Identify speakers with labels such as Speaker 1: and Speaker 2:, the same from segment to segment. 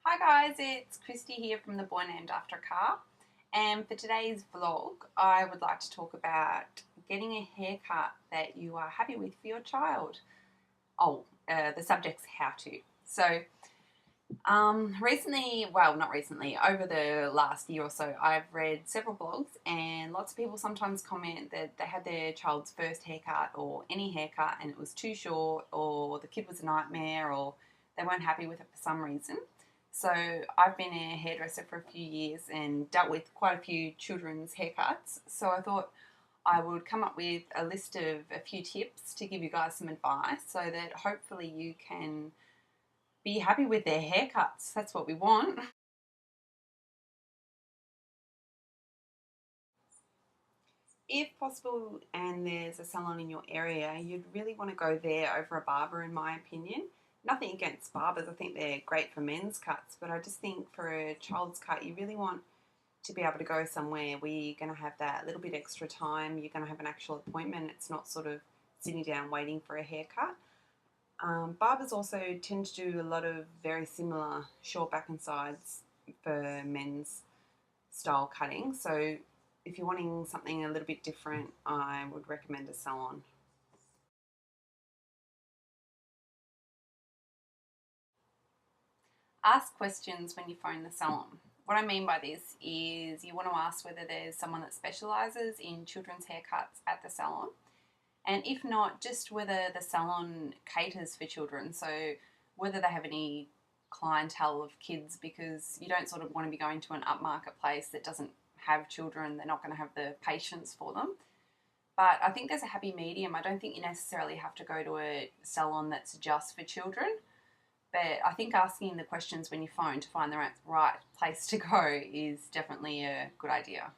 Speaker 1: Hi guys, it's Christy here from The Boy Named After a Car, and for today's vlog I would like to talk about getting a haircut that you are happy with for your child. The subject's how to. Not recently, over the last year or so, I've read several blogs and lots of people sometimes comment that they had their child's first haircut or any haircut and it was too short or the kid was a nightmare or they weren't happy with it for some reason. So I've been a hairdresser for a few years and dealt with quite a few children's haircuts. So I thought I would come up with a list of a few tips to give you guys some advice so that hopefully you can be happy with their haircuts. That's what we want. If possible and there's a salon in your area, you'd really want to go there over a barber in my opinion. Nothing against barbers, I think they're great for men's cuts, but I just think for a child's cut you really want to be able to go somewhere where you're going to have that little bit extra time, you're going to have an actual appointment, it's not sort of sitting down waiting for a haircut. Barbers also tend to do a lot of very similar short back and sides for men's style cutting, so if you're wanting something a little bit different, I would recommend a salon. Ask questions when you phone the salon. What I mean by this is you want to ask whether there's someone that specialises in children's haircuts at the salon, and if not, just whether the salon caters for children, so whether they have any clientele of kids, because you don't sort of want to be going to an upmarket place that doesn't have children. They're not going to have the patience for them. But I think there's a happy medium. I don't think you necessarily have to go to a salon that's just for children. But I think asking the questions when you phone to find the right place to go is definitely a good idea.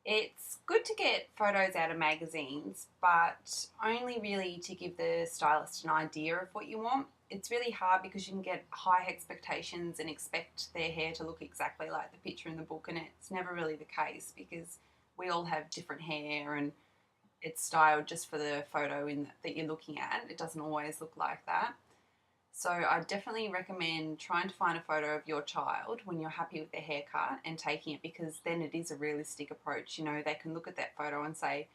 Speaker 1: It's good to get photos out of magazines, but only really to give the stylist an idea of what you want. It's really hard because you can get high expectations and expect their hair to look exactly like the picture in the book, and it's never really the case because we all have different hair and it's styled just for the photo that you're looking at. It doesn't always look like that. So I definitely recommend trying to find a photo of your child when you're happy with their haircut and taking it, because then it is a realistic approach. You know, they can look at that photo and say,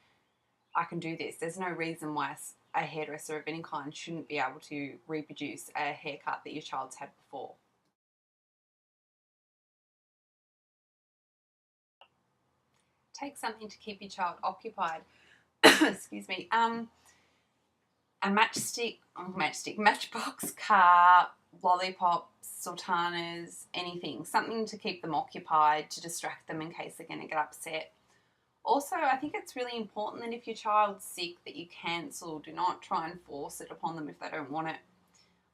Speaker 1: I can do this. There's no reason why a hairdresser of any kind shouldn't be able to reproduce a haircut that your child's had before. Take something to keep your child occupied. Excuse me. A matchbox, car, lollipops, sultanas, anything. Something to keep them occupied, to distract them in case they're going to get upset. Also, I think it's really important that if your child's sick that you cancel. Do not try and force it upon them if they don't want it.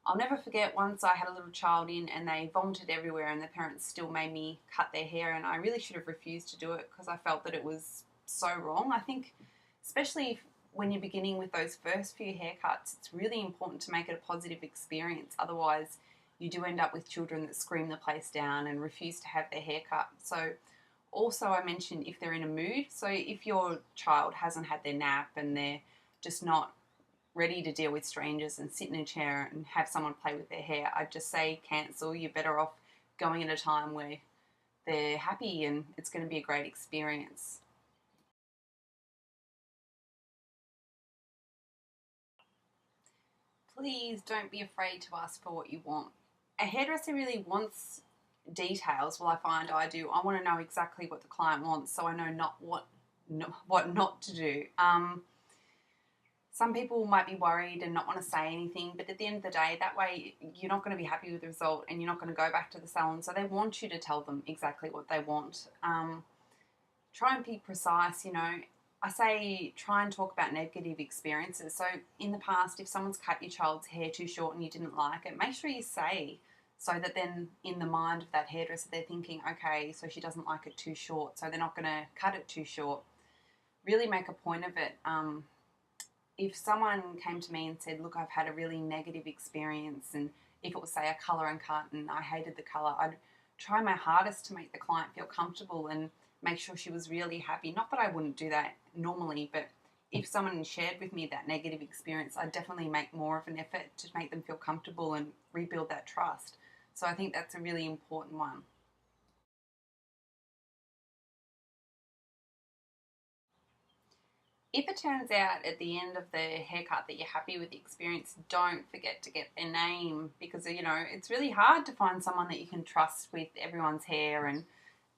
Speaker 1: I'll never forget once I had a little child in and they vomited everywhere and the parents still made me cut their hair, and I really should have refused to do it because I felt that it was so wrong. I think especially when you're beginning with those first few haircuts, it's really important to make it a positive experience. Otherwise, you do end up with children that scream the place down and refuse to have their hair cut. So also I mentioned if they're in a mood. So if your child hasn't had their nap and they're just not ready to deal with strangers and sit in a chair and have someone play with their hair, I'd just say cancel. You're better off going at a time where they're happy and it's going to be a great experience. Please don't be afraid to ask for what you want. A hairdresser really wants details. Well, I find I do. I want to know exactly what the client wants, so I know what not to do. Some people might be worried and not want to say anything, but at the end of the day, that way you're not going to be happy with the result and you're not going to go back to the salon. So they want you to tell them exactly what they want. Try and be precise. You know, I say try and talk about negative experiences. So in the past, if someone's cut your child's hair too short and you didn't like it, make sure you say, so that then in the mind of that hairdresser, they're thinking, okay, so she doesn't like it too short, so they're not going to cut it too short. Really make a point of it. If someone came to me and said, look, I've had a really negative experience, and if it was, say, a colour and cut and I hated the colour, I'd try my hardest to make the client feel comfortable and make sure she was really happy. Not that I wouldn't do that normally, but if someone shared with me that negative experience, I'd definitely make more of an effort to make them feel comfortable and rebuild that trust. So I think that's a really important one. If it turns out at the end of the haircut that you're happy with the experience, don't forget to get their name, because it's really hard to find someone that you can trust with everyone's hair and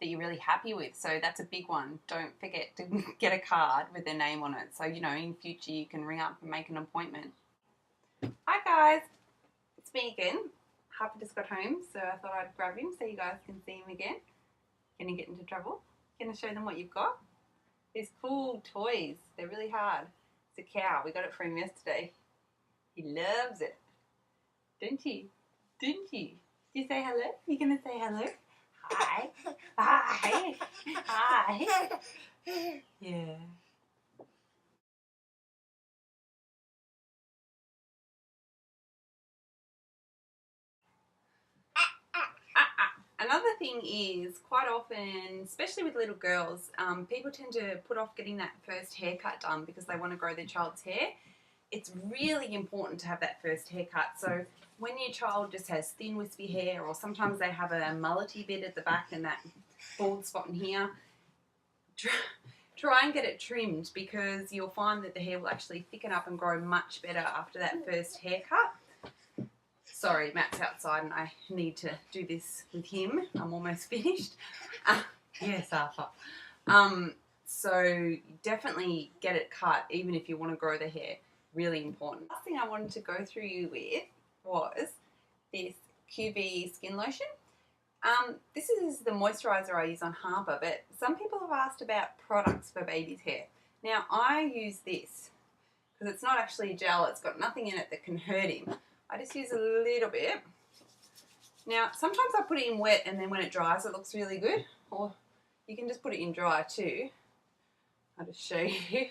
Speaker 1: that you're really happy with. So that's a big one. Don't forget to get a card with their name on it, so in future you can ring up and make an appointment. Hi guys, it's me again. Harper just got home, so I thought I'd grab him so you guys can see him again. Gonna get into trouble. Gonna show them what you've got. These cool toys. They're really hard. It's a cow. We got it for him yesterday. He loves it. Don't you? Don't you? Did you say hello? You gonna say hello? Hi. Hi. Hi. Yeah. Another thing is, quite often, especially with little girls, people tend to put off getting that first haircut done because they want to grow their child's hair. It's really important to have that first haircut. So when your child just has thin wispy hair, or sometimes they have a mullety bit at the back and that bald spot in here, try and get it trimmed, because you'll find that the hair will actually thicken up and grow much better after that first haircut. Sorry, Matt's outside and I need to do this with him. I'm almost finished. Yes, Arthur. So definitely get it cut, even if you want to grow the hair. Really important. Last thing I wanted to go through you with was this QV skin lotion. This is the moisturiser I use on Harper, but some people have asked about products for baby's hair. Now, I use this because it's not actually gel. It's got nothing in it that can hurt him. I just use a little bit. Now, sometimes I put it in wet and then when it dries it looks really good. Or you can just put it in dry too. I'll just show you.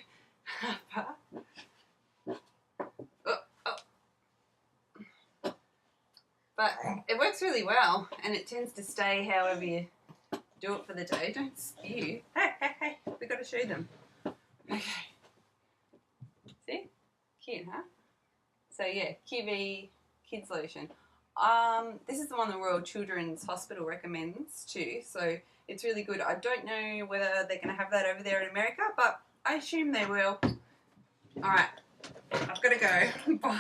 Speaker 1: But it works really well and it tends to stay however you do it for the day. Don't spew. Hey, we've got to show them. Okay. See? Cute, huh? So yeah, QV Kids Lotion. This is the one the Royal Children's Hospital recommends too, so it's really good. I don't know whether they're going to have that over there in America, but I assume they will. Alright, I've got to go. Bye.